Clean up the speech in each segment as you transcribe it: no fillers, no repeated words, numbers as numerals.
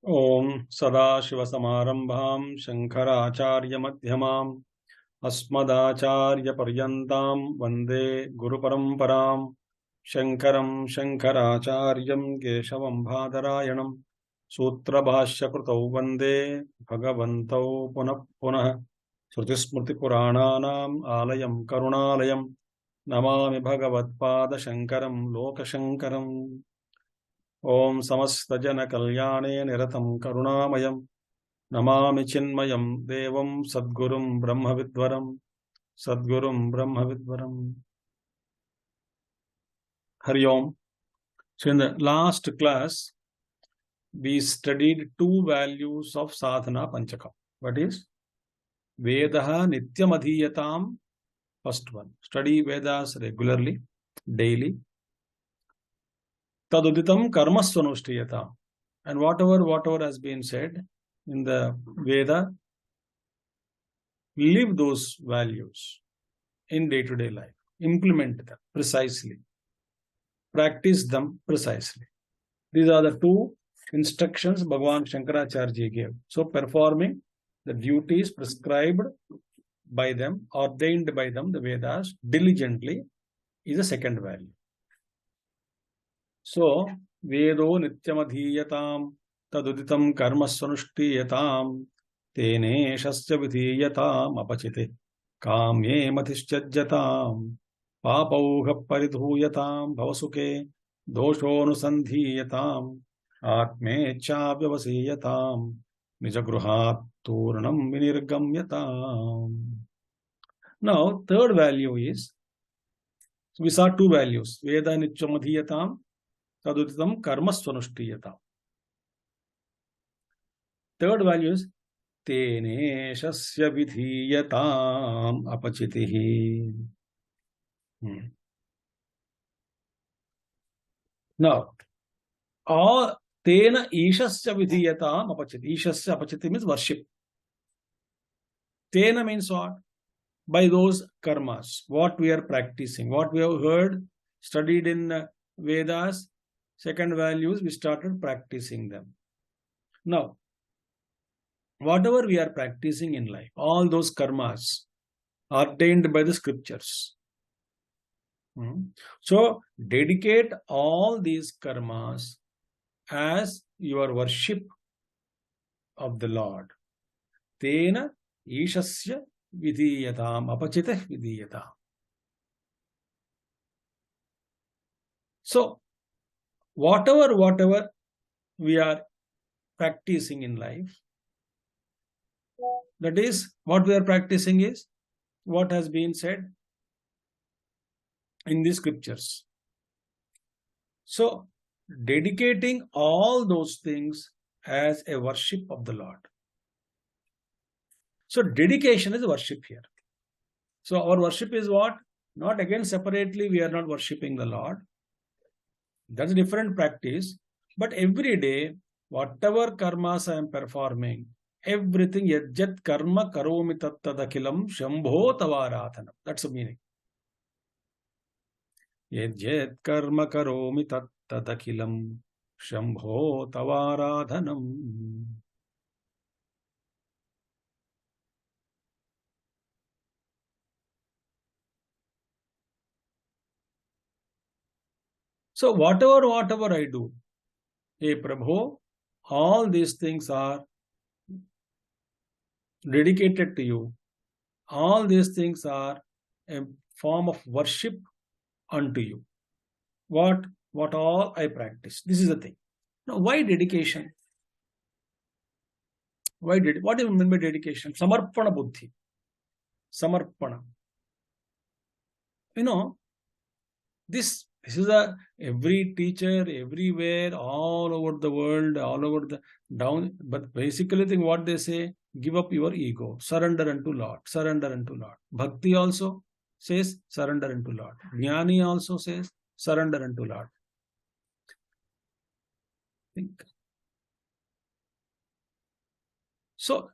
ओम सदाशिवसमारंभां शंकराचार्यमध्यमाम् अस्मदाचार्यपर्यन्तां वन्दे गुरुपरम्परां शंकरं शंकराचार्यं केशवं बादरायणं सूत्रभाष्यकृतौ वन्दे भगवन्तौ पुनः पुनः श्रुतिस्मृतिपुराणानाम् आलयं करुणालयं नमामि भगवत्पादशङ्करं लोकशङ्करम्। ओम समस्त जन कल्याणे निरतं करुणामयं नमामि चिन्मयं देवं सद्गुरुं ब्रह्मविद्वरम्। Hari Om. So in the last class we studied two values of Sadhana Panchakam. What is Vedaha Nityam Adhiyatam? First one, study Vedas regularly, daily. Taduditam karmasvanushtiyata. And whatever has been said in the Veda, live those values in day-to-day life. Implement them precisely. Practice them precisely. These are the two instructions Bhagavan Shankaracharya gave. So performing the duties prescribed by them, ordained by them, the Vedas, diligently is the second value. So, Vedo Nityamadhiyatam Taduditam Karmasvanushthiyatam Tene Shasya Vidhiyatam Apachite Kamye Matishchajyatam Papauha Paridhuyatam Bhavasuke Doshonusandhiyatam Atmecha Vyavasiyatam Nijagruhat Turnam Vinirgamyatam. Now, third value is, so we saw two values, Veda Nityamadhiyatam Taduditam Karmasvanushthiyatam. Third value is Tene Shasya Vidhiyatam Apachitihi. Now, all Tena Ishasya Vidhiyatam Apachiti. Ishasya Apachiti means worship. Tena means what? By those karmas, what we are practicing, what we have heard, studied in Vedas, second values, we started practicing them. Now, whatever we are practicing in life, all those karmas ordained by the scriptures. So, dedicate all these karmas as your worship of the Lord. Tena Ishasya Vidhiyatam Apachita Vidhiyatam. So, whatever we are practicing in life, that is, what we are practicing is what has been said in the scriptures. So, dedicating all those things as a worship of the Lord. So, dedication is worship here. So, our worship is what? Not again separately, we are not worshipping the Lord. That's a different practice. But every day, whatever karmas I am performing, everything, yajjat karma karomi tattadakilam shambho tavaradhanam. That's the meaning. Yajjat karma karomi tattadakilam shambho tavaradhanam. So whatever I do, hey Prabhu, all these things are dedicated to you. All these things are a form of worship unto you. What all I practice. This is the thing. Now, why dedication? What do you mean by dedication? Samarpana buddhi. Samarpana. You know, this is every teacher, everywhere, all over the world, all over the down. But basically, think what they say: give up your ego, surrender unto Lord, surrender unto Lord. Bhakti also says surrender unto Lord. Jnani also says surrender unto Lord. Think. So,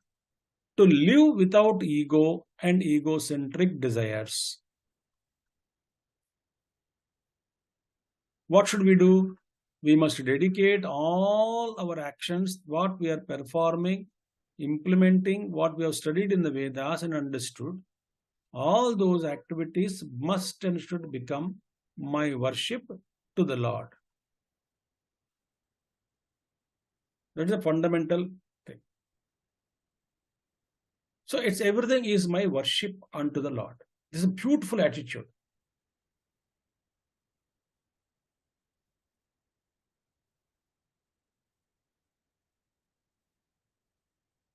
to live without ego and egocentric desires, what should we do? we must dedicate all our actions, what we are performing, implementing what we have studied in the Vedas and understood. All those activities must and should become my worship to the Lord. That is a fundamental thing. So it's everything is my worship unto the Lord. This is a beautiful attitude.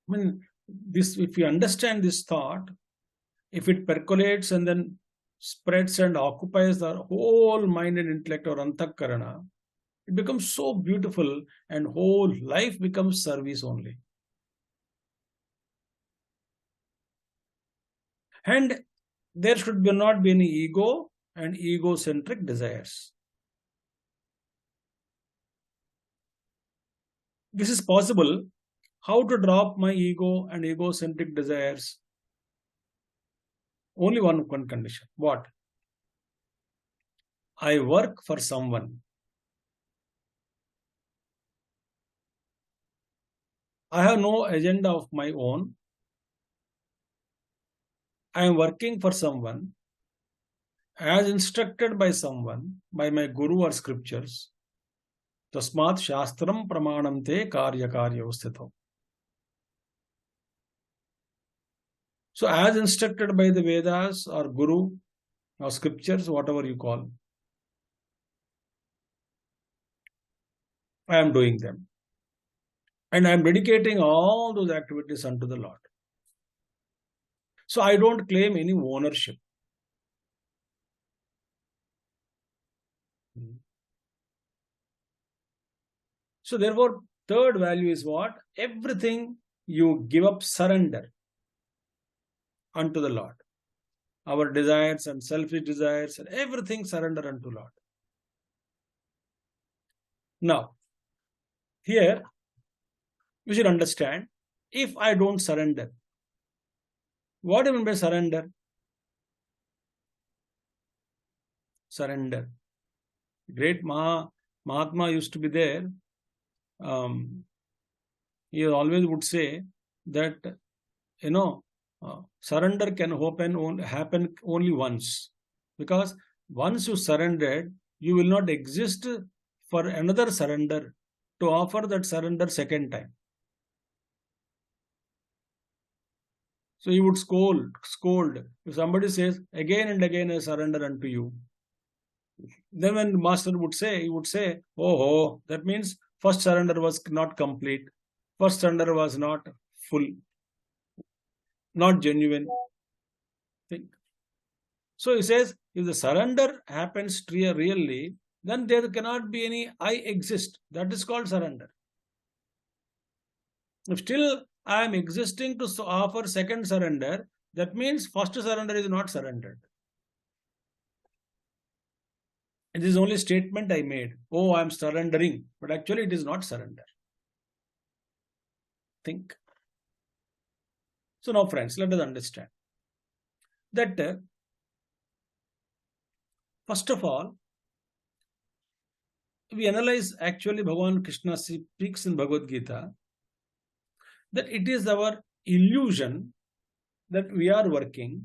I mean, this, if you understand this thought, if it percolates and then spreads and occupies the whole mind and intellect or antakarana, it becomes so beautiful and whole life becomes service only. And there should not be any ego and egocentric desires. This is possible. How to drop my ego and egocentric desires? Only one condition. What? I work for someone. I have no agenda of my own. I am working for someone as instructed by someone, by my guru or scriptures. Tasmat shastram pramanam te karya karyavastito. So, as instructed by the Vedas or guru or scriptures, whatever you call, I am doing them. And I am dedicating all those activities unto the Lord. So I don't claim any ownership. So therefore, third value is what? Everything you give up, surrender unto the Lord. Our desires and selfish desires and everything surrender unto Lord. Now, here we should understand, if I don't surrender, what do you mean by surrender? Surrender. Great Mahatma used to be there. He always would say that, surrender can happen only once. Because once you surrendered, you will not exist for another surrender to offer that surrender second time. So he would scold. If somebody says, again and again I surrender unto you. Then when the master would say, he would say, oh, that means first surrender was not complete. First surrender was not full, not genuine. Think. So he says, if the surrender happens really, then there cannot be any I exist. That is called surrender. If still I am existing to offer second surrender, that means first surrender is not surrendered. It is only statement I made. Oh, I am surrendering. But actually it is not surrender. Think. So now friends, let us understand that first of all, we analyze actually Bhagavan Krishna speaks in Bhagavad Gita that it is our illusion that we are working,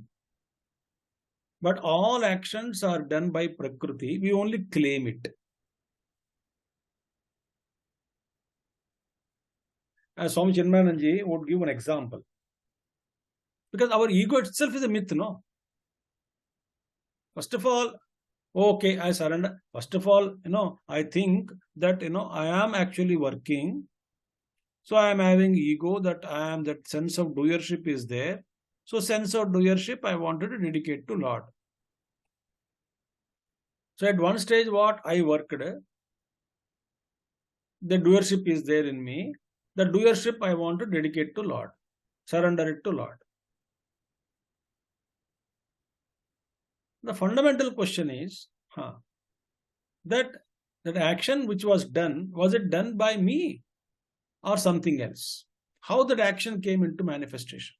but all actions are done by Prakriti. We only claim it. As Swami Chidrupananda would give an example. Because our ego itself is a myth, no? First of all, okay, I surrender. First of all, I think that, I am actually working. So I am having ego, that sense of doership is there. So sense of doership, I wanted to dedicate to Lord. So at one stage, what I worked, the doership is there in me. The doership I want to dedicate to Lord, surrender it to Lord. The fundamental question is, that action which was it done by me or something else? How that action came into manifestation?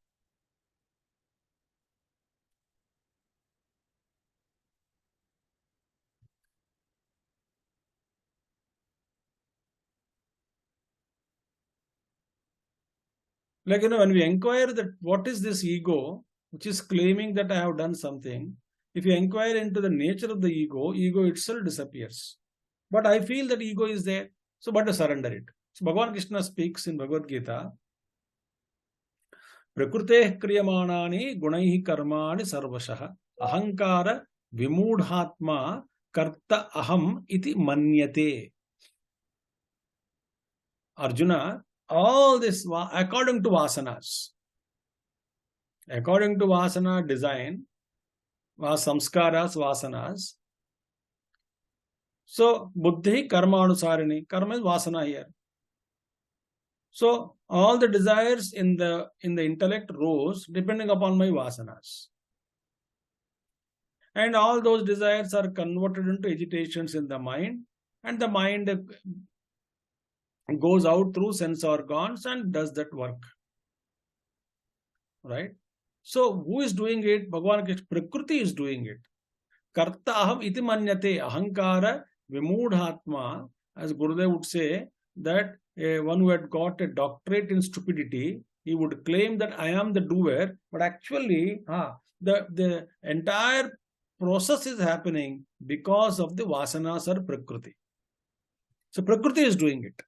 Like, when we inquire that what is this ego, which is claiming that I have done something, if you inquire into the nature of the ego itself disappears. But I feel that ego is there, so but to surrender it. So Bhagavan Krishna speaks in Bhagavad Gita, Prakruteh kriyamānāni gunaihi karmāni sarvashah ahankara vimudhatma karta aham iti manyate. Arjuna, all this according to vasanas. According to vasana design, samskaras, vasanas. So, buddhi karma anusarini. Karma is vasana here. So, all the desires in the intellect rose depending upon my vasanas. And all those desires are converted into agitations in the mind. And the mind goes out through sense organs and does that work. Right? So, who is doing it? Bhagavan Krishna, Prakriti is doing it. Karta aham iti manyate ahankara vimudhatma. As Gurudev would say, that one who had got a doctorate in stupidity, he would claim that I am the doer, but actually the entire process is happening because of the vasanas or Prakriti. So Prakriti is doing it.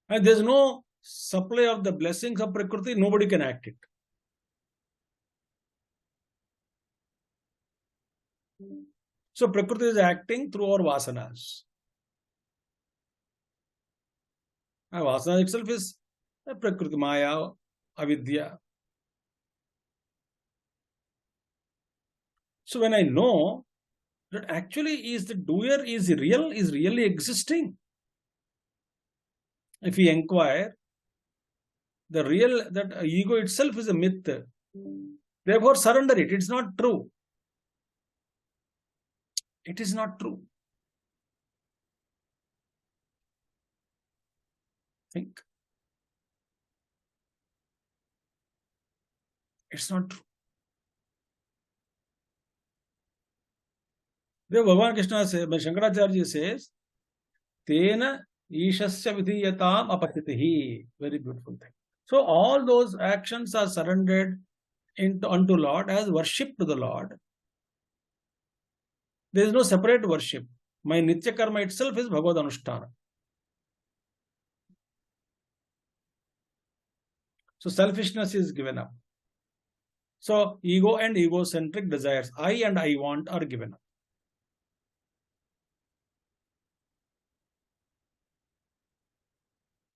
And there is no supply of the blessings of Prakriti, nobody can act it. So Prakriti is acting through our vasanas. And vasana itself is Prakriti, Maya, Avidya. So when I know that actually is the doer is really existing. If we inquire, that ego itself is a myth. Therefore, surrender it. It's not true. It is not true. Think. It's not true. Then Bhagavan Krishna says, Shankaracharya says, Tena Ishasya Vidhiyatam Apachitihi. Very beautiful thing. So all those actions are surrendered unto Lord as worship to the Lord. There is no separate worship. My Nitya Karma itself is Bhagavad Anushtana. So selfishness is given up. So ego and egocentric desires, I and I want, are given up.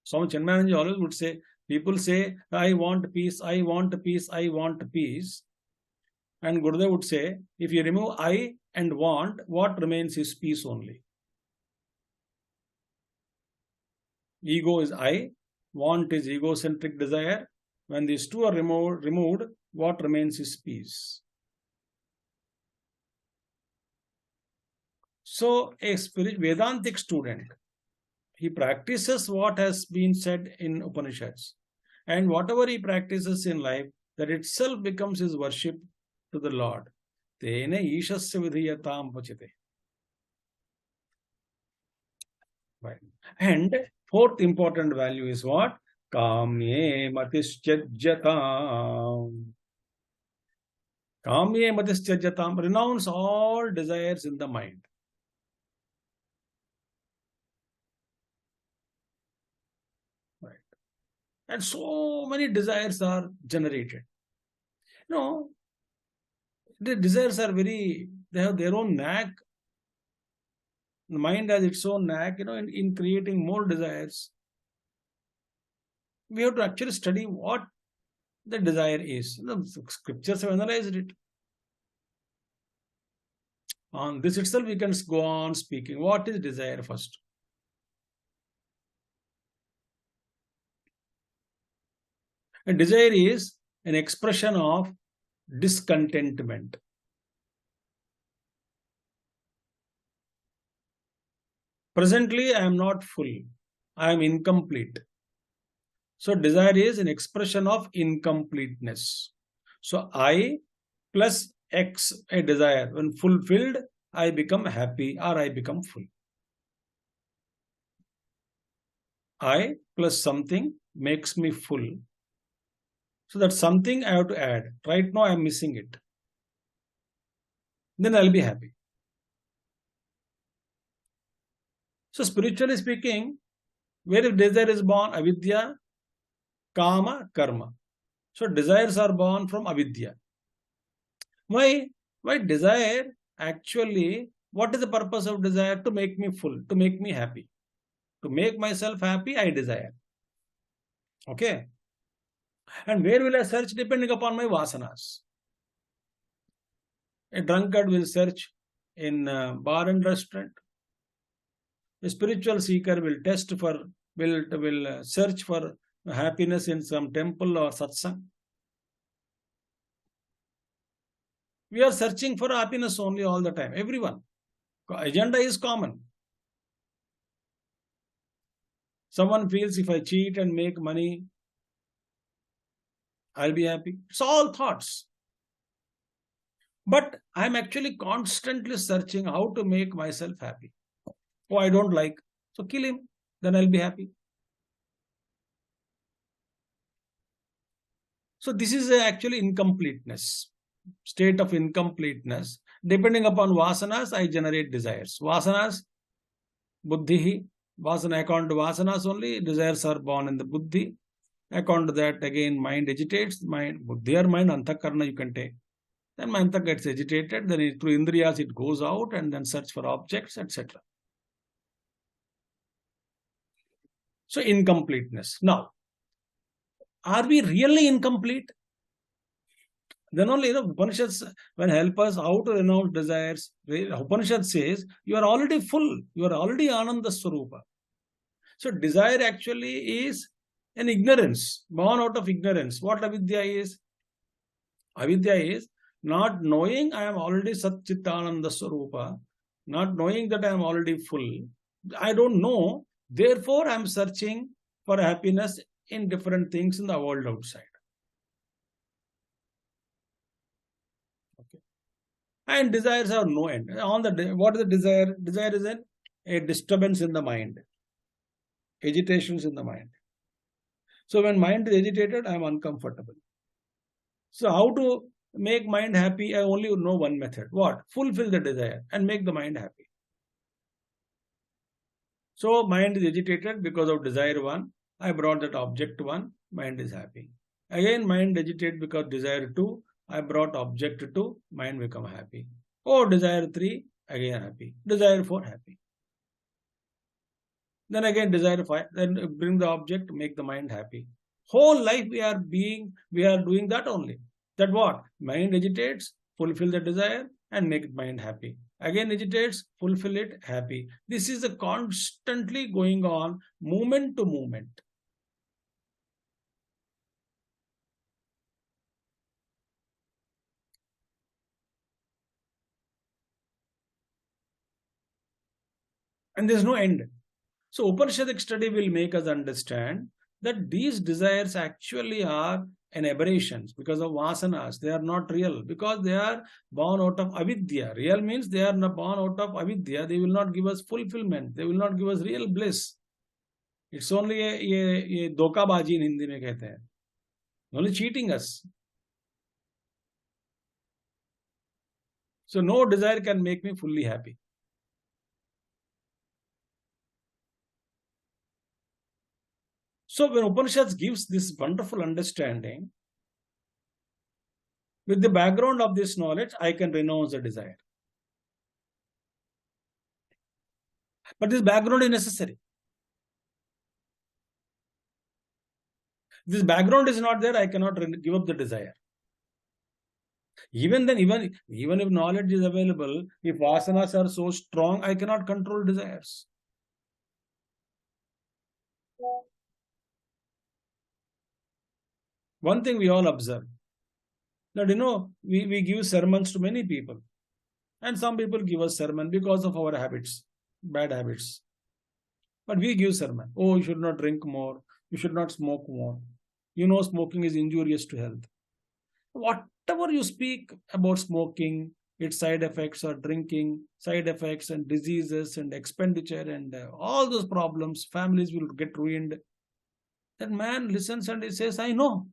Swami Chinmayananda always would say, people say, I want peace, I want peace, I want peace. And Gurudev would say, if you remove I and want, what remains is peace only. Ego is I, want is egocentric desire. When these two are removed, what remains is peace. So a Vedantic student, he practices what has been said in Upanishads. And whatever he practices in life, that itself becomes his worship to the Lord. Tene ishasya vidhiyatam pachite. Right. And fourth important value is what? Kamye matischyajatam. Kamye matischyajatam. Renounce all desires in the mind. Right. And so many desires are generated. The desires are they have their own knack. The mind has its own knack, in creating more desires. We have to actually study what the desire is. The scriptures have analyzed it. On this itself, we can go on speaking. What is desire first? A desire is an expression of discontentment. Presently, I am not full. I am incomplete. So, desire is an expression of incompleteness. So, I plus X, a desire. When fulfilled, I become happy or I become full. I plus something makes me full. So that something I have to add. Right now I am missing it. Then I'll be happy. So spiritually speaking, where if desire is born, avidya, kama, karma. So desires are born from avidya. Why? Why desire actually, what is the purpose of desire? To make me full, to make me happy. To make myself happy, I desire. Okay. And where will I search? Depending upon my vasanas. A drunkard will search in bar and restaurant. A spiritual seeker will search for happiness in some temple or satsang. We are searching for happiness only all the time. Everyone. Agenda is common. Someone feels if I cheat and make money, I'll be happy. It's all thoughts. But I'm actually constantly searching how to make myself happy. Oh, I don't like. So kill him. Then I'll be happy. So this is actually incompleteness. State of incompleteness. Depending upon vasanas, I generate desires. Vasanas, buddhi. Vasana, according to vasanas only, desires are born in the buddhi. According to that, again, mind agitates. Buddhi or mind, antakarna you can take. Then my anta gets agitated. Then through indriyas it goes out and then search for objects, etc. So incompleteness. Now, are we really incomplete? Then only the Upanishads will help us how to renounce desires. Upanishad says, you are already full. You are already Ananda Swarupa. So desire actually is an ignorance, born out of ignorance. What avidya is? Avidya is not knowing I am already Sat Chit Ananda Swarupa, not knowing that I am already full. I don't know. Therefore, I am searching for happiness in different things in the world outside. Okay. And desires have no end. What is the desire? Desire is a disturbance in the mind, agitations in the mind. So when mind is agitated, I am uncomfortable. So how to make mind happy? I only know one method. What? Fulfill the desire and make the mind happy. So mind is agitated because of desire 1. I brought that object 1. Mind is happy. Again mind agitated because desire 2. I brought object 2. Mind become happy. Oh, desire 3. Again happy. Desire 4 happy. Then again desire 5. Then bring the object, make the mind happy. Whole life we are doing that only. That what? Mind agitates, fulfill the desire and make mind happy. Again agitates, fulfill it, happy. This is a constantly going on, moment to moment. And there is no end. So Upanishadic study will make us understand that these desires actually are an aberrations because of vasanas. They are not real because they are born out of avidya. Real means they are not born out of avidya. They will not give us fulfillment. They will not give us real bliss. It's only a धोखाबाजी in Hindi में कहते हैं. Only cheating us. So no desire can make me fully happy. So when Upanishads gives this wonderful understanding, with the background of this knowledge, I can renounce the desire. But this background is necessary. If this background is not there, I cannot give up the desire. Even then, even if knowledge is available, if vasanas are so strong, I cannot control desires. One thing we all observe, that we give sermons to many people. And some people give us sermon because of our habits, bad habits. But we give sermon. Oh, you should not drink more. You should not smoke more. Smoking is injurious to health. Whatever you speak about smoking, its side effects are drinking, side effects and diseases and expenditure and all those problems, families will get ruined. That man listens and he says, I know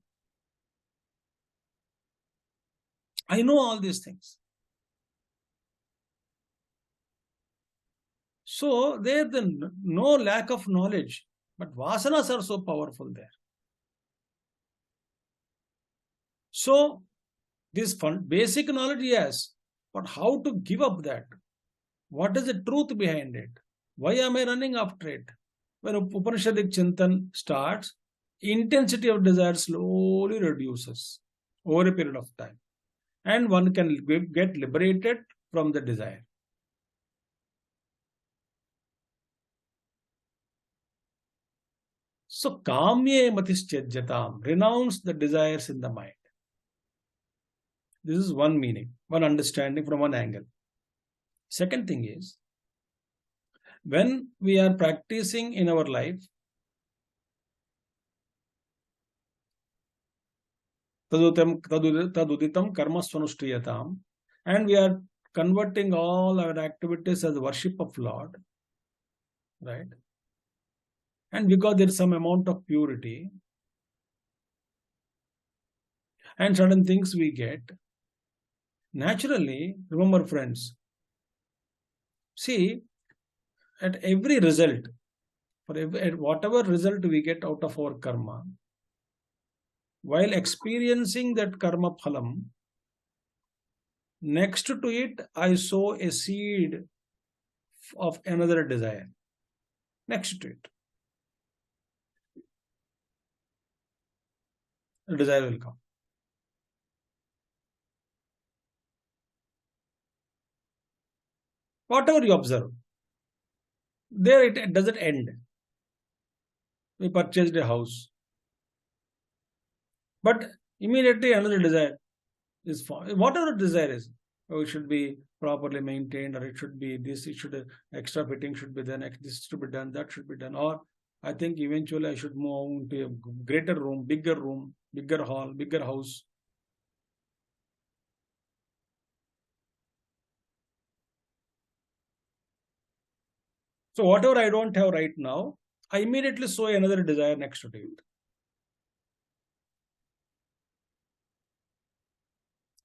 all these things. So there the no lack of knowledge, but vasanas are so powerful there. So this basic knowledge, yes, but how to give up that? What is the truth behind it? Why am I running after it? When Upanishadic Chintan starts, intensity of desire slowly reduces over a period of time. And one can get liberated from the desire. So, kamye matischyajatam, renounce the desires in the mind. This is one meaning, one understanding from one angle. Second thing is, when we are practicing in our life, taduditam karma swanushtriyatam, and we are converting all our activities as worship of Lord, right? And because there is some amount of purity and certain things we get, naturally, remember friends, see, at every result, at whatever result we get out of our karma, while experiencing that karma phalam, next to it, I sow a seed of another desire. Next to it, the desire will come. Whatever you observe, there it doesn't end. We purchased a house, but immediately another desire is formed. Whatever desire is, it should be properly maintained, or it should be this, it should extra fitting should be done, this should be done, that should be done, or I think eventually I should move to a greater room, bigger hall, bigger house. So whatever I don't have right now, I immediately sow another desire next to it.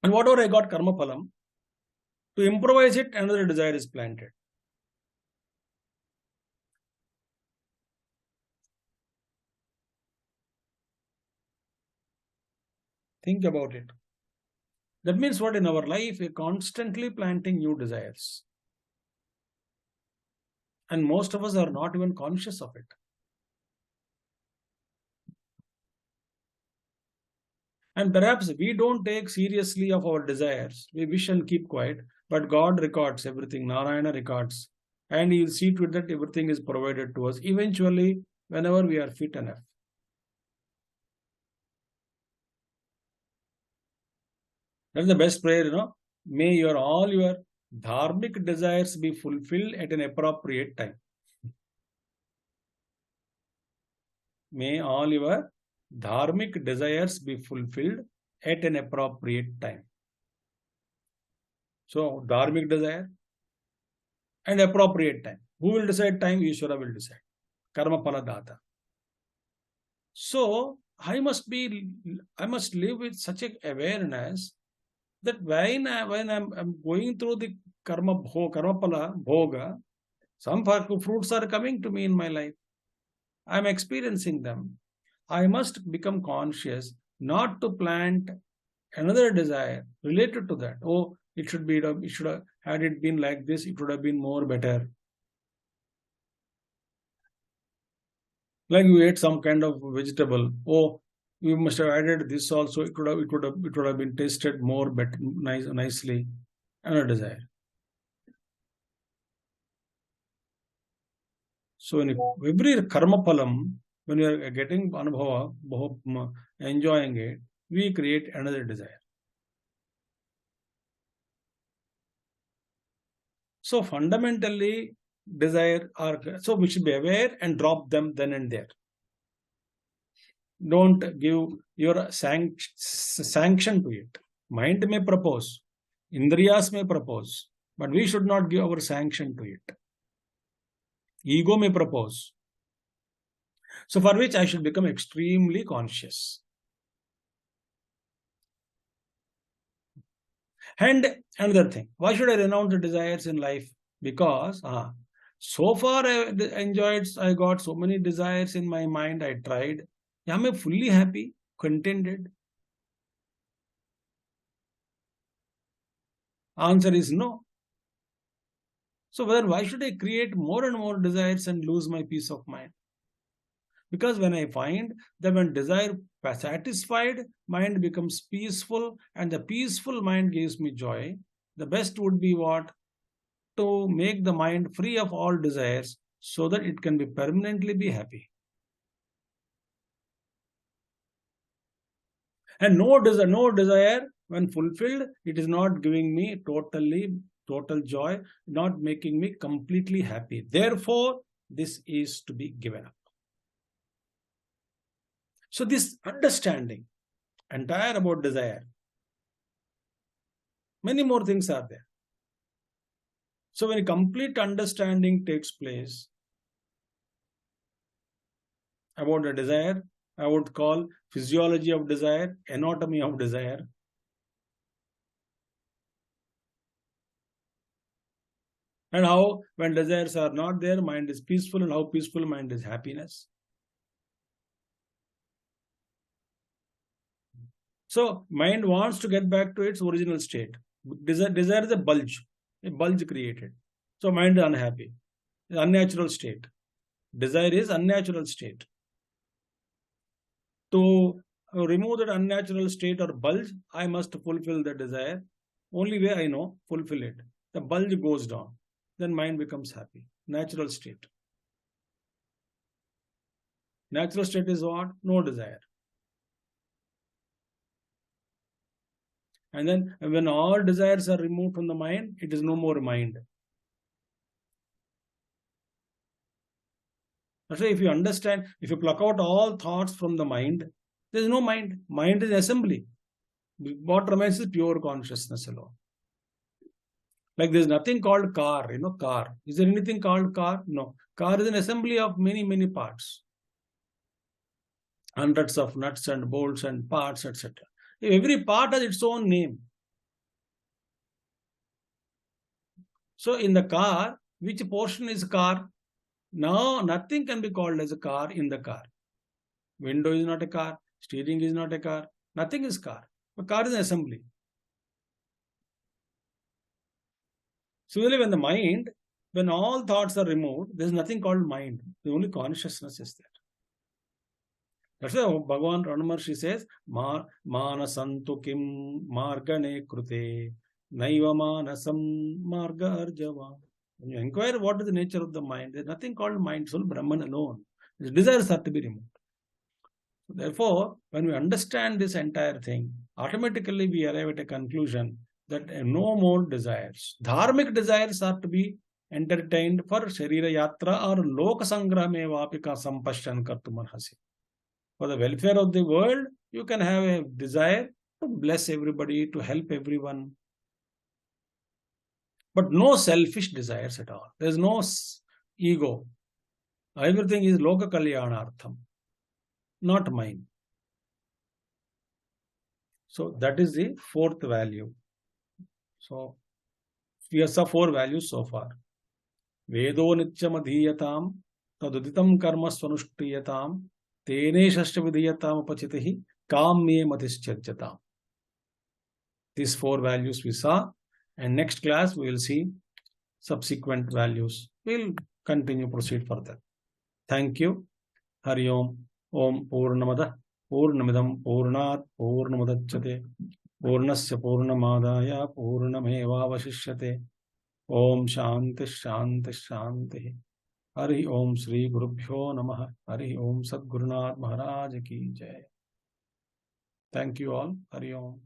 And whatever I got karma phalam, to improvise it, another desire is planted. Think about it. That means what in our life, we're constantly planting new desires. And most of us are not even conscious of it. And perhaps we don't take seriously of our desires. We wish and keep quiet, but God records everything. Narayana records. And He will see to it that everything is provided to us eventually whenever we are fit enough. That's the best prayer, May all your dharmic desires be fulfilled at an appropriate time. May all your dharmic desires be fulfilled at an appropriate time. So, dharmic desire and appropriate time. Who will decide time? Ishvara will decide. Karma phala data. So, I must live with such an awareness that when I'm going through the karma phala bhoga, some fruits are coming to me in my life. I'm experiencing them. I must become conscious not to plant another desire related to that. Oh, it should have, had it been like this, it would have been more better. Like you ate some kind of vegetable. Oh, you must have added this also. It would have been tasted more better, nicely. Another desire. So in every karma phalam, when you are getting anubhava, enjoying it, we create another desire. So fundamentally, desire so we should be aware and drop them then and there. Don't give your sanction to it. Mind may propose, Indriyas may propose, but we should not give our sanction to it. Ego may propose. So for which I should become extremely conscious. And another thing, why should I renounce the desires in life? Because so far I got so many desires in my mind, I tried. Am I fully happy, contented? Answer is no. So then why should I create more and more desires and lose my peace of mind? Because when I find that when desire satisfied, mind becomes peaceful, and the peaceful mind gives me joy. The best would be what? To make the mind free of all desires so that it can be permanently be happy. And no desire, when fulfilled, it is not giving me total joy, not making me completely happy. Therefore, this is to be given up. So this understanding, entire about desire, many more things are there. So when a complete understanding takes place about the desire, I would call physiology of desire, anatomy of desire. And how when desires are not there, mind is peaceful, and how peaceful mind is happiness. So mind wants to get back to its original state. Desire is a bulge created. So mind is unhappy. It's unnatural state. Desire is unnatural state. To remove that unnatural state or bulge, I must fulfill the desire. Only way I know, fulfill it. The bulge goes down. Then mind becomes happy. Natural state. Natural state is what? No desire. And then when all desires are removed from the mind, it is no more mind. That's why if you understand, if you pluck out all thoughts from the mind, there is no mind. Mind is assembly. What remains is pure consciousness alone. Like there is nothing called car, car. Is there anything called car? No. Car is an assembly of many, many parts. Hundreds of nuts and bolts and parts, etc. Every part has its own name. So in the car, which portion is car? Now nothing can be called as a car in the car. Window is not a car. Steering is not a car. Nothing is car. A car is an assembly. Similarly, when the mind, when all thoughts are removed, there is nothing called mind. The only consciousness is there. That's why Bhagavan Ramaharshi says, Manasantu kim margane krute, naiva manasam marga arjava. When you inquire what is the nature of the mind, there is nothing called mind, soul, Brahman alone. The desires are to be removed. So therefore, when we understand this entire thing, automatically we arrive at a conclusion that no more desires. Dharmic desires are to be entertained for Sharira Yatra or Loka Sangrame Vapika Sampashyan Kartumarhasi. For the welfare of the world, you can have a desire to bless everybody, to help everyone. But no selfish desires at all. There is no ego. Everything is Loka Kalyanartham, not mine. So that is the fourth value. So we have 4 values so far. Vedo nityam adhiyatam, taduditam karma swanushtriyatam, tene shashtavidhiyatam upachitihi, kamye matischarjatam. These 4 values we saw, and next class we will see subsequent values. We'll proceed further. Thank you. Hari Om. Om Purnamada Purnamidam Purnat Purnamadachyate Purnasya Purnamadaya Purnamevavashishyate. Om Shanti Shanti Shanti. Hari Om Sri Gurubhyo Namaha. Hari Om Sadgurunath Maharaj Ki Jai. Thank you all. Hari Om.